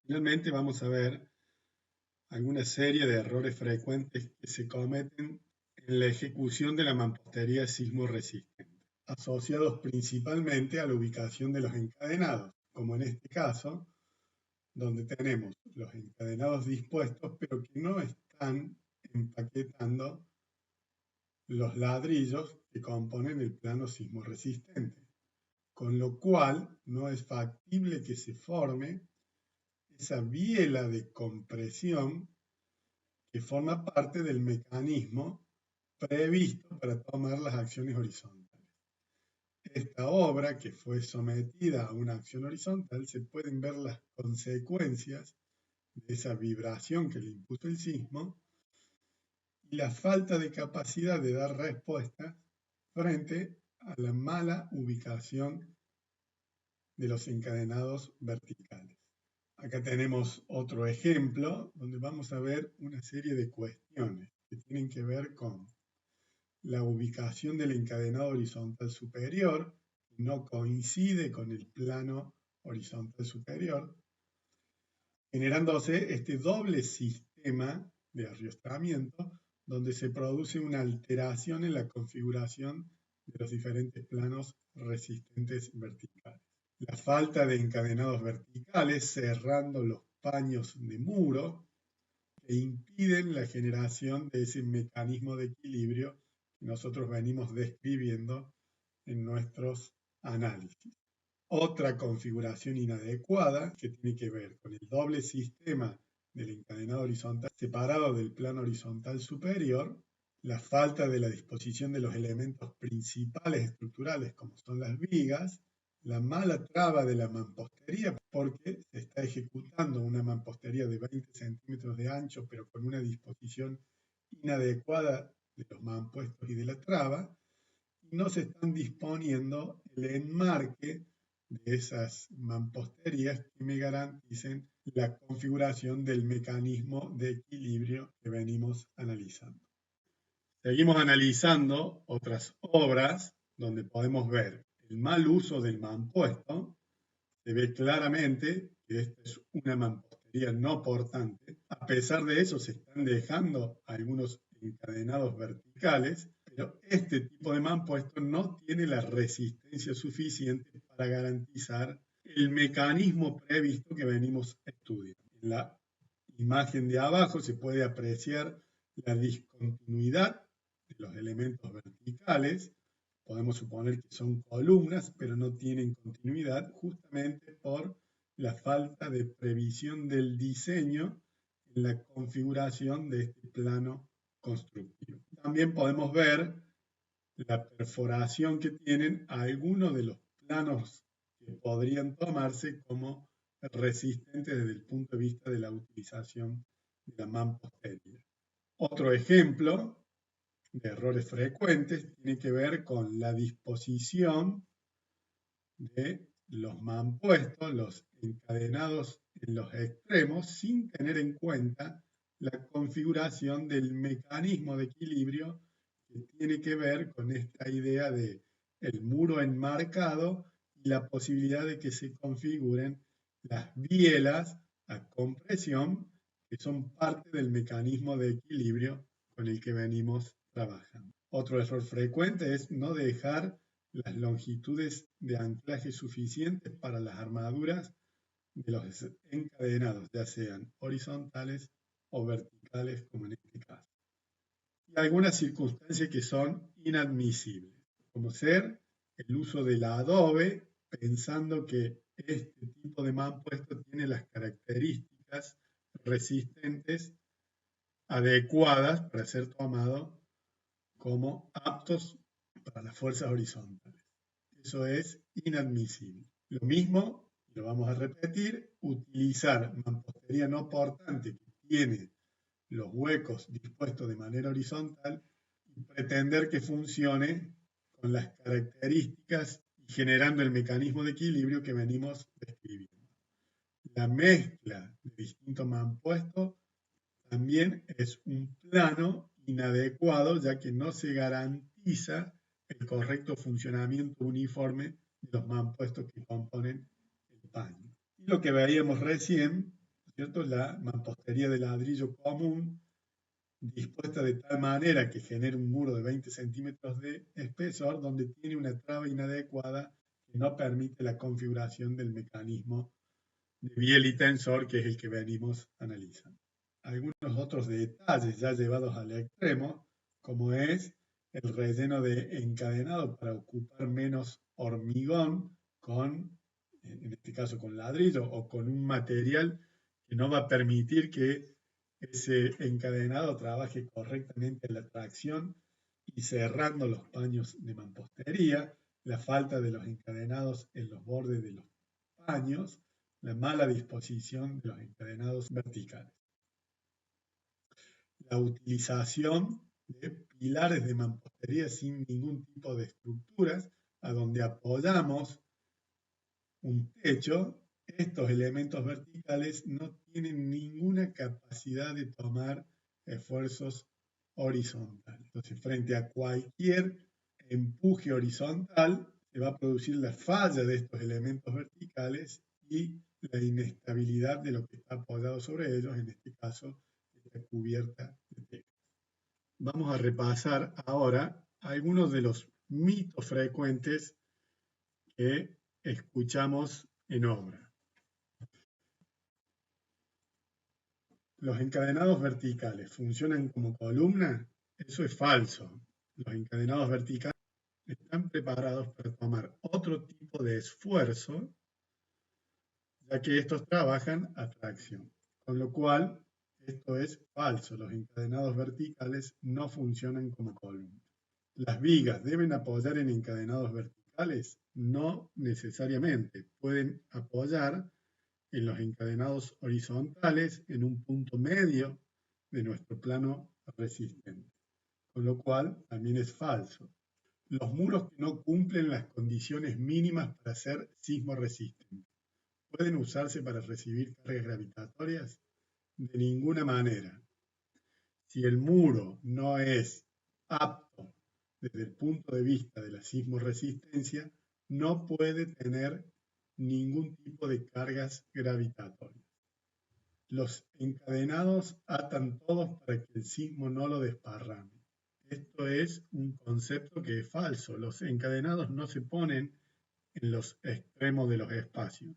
Finalmente vamos a ver alguna serie de errores frecuentes que se cometen en la ejecución de la mampostería sismo-resistente, asociados principalmente a la ubicación de los encadenados, como en este caso, donde tenemos los encadenados dispuestos, pero que no están empaquetando los ladrillos que componen el plano sismo-resistente, con lo cual no es factible que se forme esa biela de compresión que forma parte del mecanismo previsto para tomar las acciones horizontales. Esta obra, que fue sometida a una acción horizontal, se pueden ver las consecuencias de esa vibración que le impuso el sismo y la falta de capacidad de dar respuesta frente a la mala ubicación de los encadenados verticales. Acá tenemos otro ejemplo donde vamos a ver una serie de cuestiones que tienen que ver con la ubicación del encadenado horizontal superior, no coincide con el plano horizontal superior, generándose este doble sistema de arrastramiento donde se produce una alteración en la configuración de los diferentes planos resistentes verticales. La falta de encadenados verticales cerrando los paños de muro que impiden la generación de ese mecanismo de equilibrio que nosotros venimos describiendo en nuestros análisis. Otra configuración inadecuada que tiene que ver con el doble sistema del encadenado horizontal separado del plano horizontal superior, la falta de la disposición de los elementos principales estructurales como son las vigas, la mala traba de la mampostería porque se está ejecutando una mampostería de 20 centímetros de ancho pero con una disposición inadecuada de los mampuestos y de la traba, y no se están disponiendo el enmarque de esas mamposterías que me garanticen la configuración del mecanismo de equilibrio que venimos analizando. Seguimos analizando otras obras donde podemos ver el mal uso del mampuesto. Se ve claramente que esta es una mampostería no portante. A pesar de eso, se están dejando algunos encadenados verticales, pero este tipo de mampuesto no tiene la resistencia suficiente para garantizar el mecanismo previsto que venimos estudiando. En la imagen de abajo se puede apreciar la discontinuidad de los elementos verticales. Podemos suponer que son columnas, pero no tienen continuidad justamente por la falta de previsión del diseño en la configuración de este plano constructivo. También podemos ver la perforación que tienen algunos de los planos que podrían tomarse como resistentes desde el punto de vista de la utilización de la mampostería. Otro ejemplo de errores frecuentes tiene que ver con la disposición de los mampuestos, los encadenados en los extremos, sin tener en cuenta la configuración del mecanismo de equilibrio que tiene que ver con esta idea de el muro enmarcado y la posibilidad de que se configuren las bielas a compresión que son parte del mecanismo de equilibrio con el que venimos trabajando. Otro error frecuente es no dejar las longitudes de anclaje suficientes para las armaduras de los encadenados, ya sean horizontales o verticales, como en este caso. Y algunas circunstancias que son inadmisibles, como ser el uso del adobe, pensando que este tipo de mampuesto tiene las características resistentes adecuadas para ser tomado como aptos para las fuerzas horizontales. Eso es inadmisible. Lo mismo, lo vamos a repetir, utilizar mampostería no portante que tiene los huecos dispuestos de manera horizontal y pretender que funcione con las características y generando el mecanismo de equilibrio que venimos describiendo. La mezcla de distintos mampuestos también es un plano inadecuado, ya que no se garantiza el correcto funcionamiento uniforme de los mampuestos que componen el paño. Y lo que veíamos recién cierto? La mampostería de ladrillo común, dispuesta de tal manera que genera un muro de 20 centímetros de espesor, donde tiene una traba inadecuada que no permite la configuración del mecanismo de biel y tensor, que es el que venimos analizando. Algunos otros detalles ya llevados al extremo, como es el relleno de encadenado para ocupar menos hormigón en este caso con ladrillo o con un material que no va a permitir que ese encadenado trabaje correctamente en la tracción y cerrando los paños de mampostería, la falta de los encadenados en los bordes de los paños, la mala disposición de los encadenados verticales. La utilización de pilares de mampostería sin ningún tipo de estructuras, a donde apoyamos un techo, estos elementos verticales no tienen ninguna capacidad de tomar esfuerzos horizontales. Entonces, frente a cualquier empuje horizontal, se va a producir la falla de estos elementos verticales y la inestabilidad de lo que está apoyado sobre ellos, en este caso, esta cubierta de techo. Vamos a repasar ahora algunos de los mitos frecuentes que escuchamos en obra. ¿Los encadenados verticales funcionan como columna? Eso es falso. Los encadenados verticales están preparados para tomar otro tipo de esfuerzo, ya que estos trabajan a tracción. Con lo cual, esto es falso. Los encadenados verticales no funcionan como columna. ¿Las vigas deben apoyar en encadenados verticales? No necesariamente. Pueden apoyar en los encadenados horizontales en un punto medio de nuestro plano resistente, con lo cual también es falso. Los muros que no cumplen las condiciones mínimas para ser sismo resistentes, ¿pueden usarse para recibir cargas gravitatorias? De ninguna manera. Si el muro no es apto desde el punto de vista de la sismoresistencia, no puede tener ningún tipo de cargas gravitatorias. Los encadenados atan todos para que el sismo no lo desparrame. Esto es un concepto que es falso. Los encadenados no se ponen en los extremos de los espacios,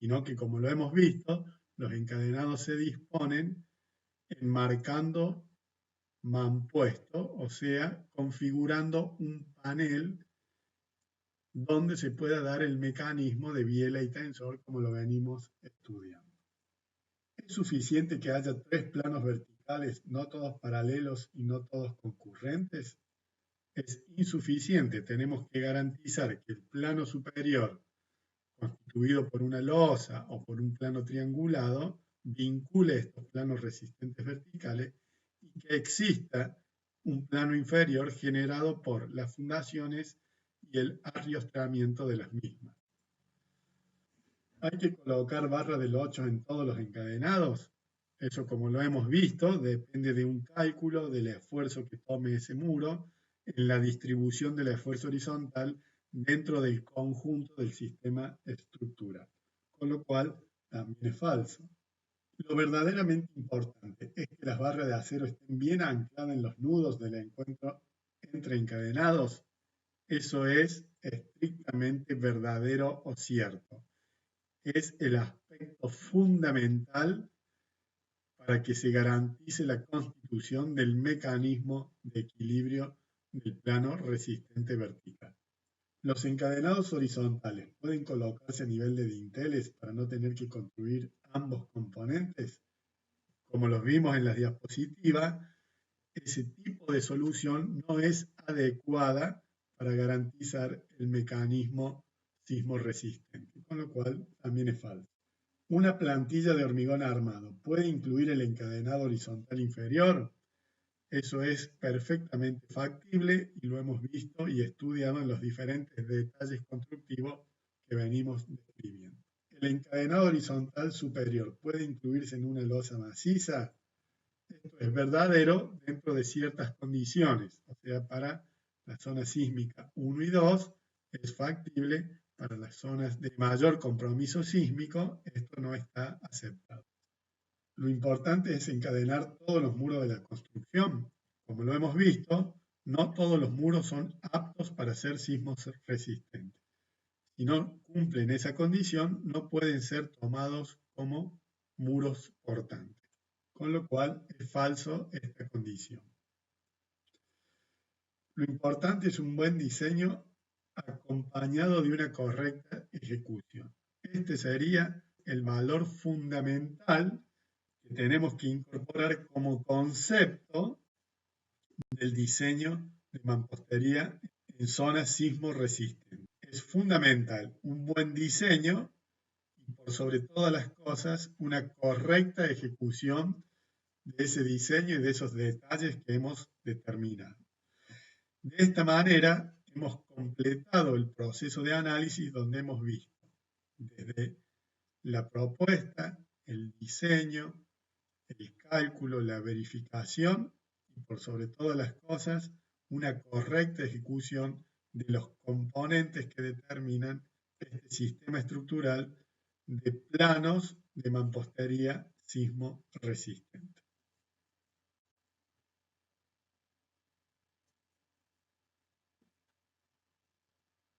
sino que, como lo hemos visto, los encadenados se disponen enmarcando mampuesto, o sea, configurando un panel donde se pueda dar el mecanismo de biela y tensor, como lo venimos estudiando. ¿Es suficiente que haya 3 planos verticales, no todos paralelos y no todos concurrentes? Es insuficiente. Tenemos que garantizar que el plano superior, constituido por una losa o por un plano triangulado, vincule estos planos resistentes verticales y que exista un plano inferior generado por las fundaciones y el arriostramiento de las mismas. ¿Hay que colocar barra del 8 en todos los encadenados? Eso, como lo hemos visto, depende de un cálculo del esfuerzo que tome ese muro en la distribución del esfuerzo horizontal dentro del conjunto del sistema estructural, con lo cual también es falso. Lo verdaderamente importante es que las barras de acero estén bien ancladas en los nudos del encuentro entre encadenados. Eso es estrictamente verdadero o cierto. Es el aspecto fundamental para que se garantice la constitución del mecanismo de equilibrio del plano resistente vertical. Los encadenados horizontales pueden colocarse a nivel de dinteles para no tener que construir ambos componentes. Como los vimos en la diapositiva, ese tipo de solución no es adecuada para garantizar el mecanismo sismo resistente, con lo cual también es falso. ¿Una plantilla de hormigón armado puede incluir el encadenado horizontal inferior? Eso es perfectamente factible y lo hemos visto y estudiado en los diferentes detalles constructivos que venimos describiendo. ¿El encadenado horizontal superior puede incluirse en una losa maciza? Esto es verdadero dentro de ciertas condiciones, o sea, para la zona sísmica 1 y 2 es factible. Para las zonas de mayor compromiso sísmico, esto no está aceptado. Lo importante es encadenar todos los muros de la construcción. Como lo hemos visto, no todos los muros son aptos para ser sismos resistentes. Si no cumplen esa condición, no pueden ser tomados como muros portantes, con lo cual es falso esta condición. Lo importante es un buen diseño acompañado de una correcta ejecución. Este sería el valor fundamental que tenemos que incorporar como concepto del diseño de mampostería en zonas sismo resistentes. Es fundamental un buen diseño y por sobre todas las cosas una correcta ejecución de ese diseño y de esos detalles que hemos determinado. De esta manera hemos completado el proceso de análisis donde hemos visto desde la propuesta, el diseño, el cálculo, la verificación y por sobre todas las cosas una correcta ejecución de los componentes que determinan este sistema estructural de planos de mampostería sismo resistente.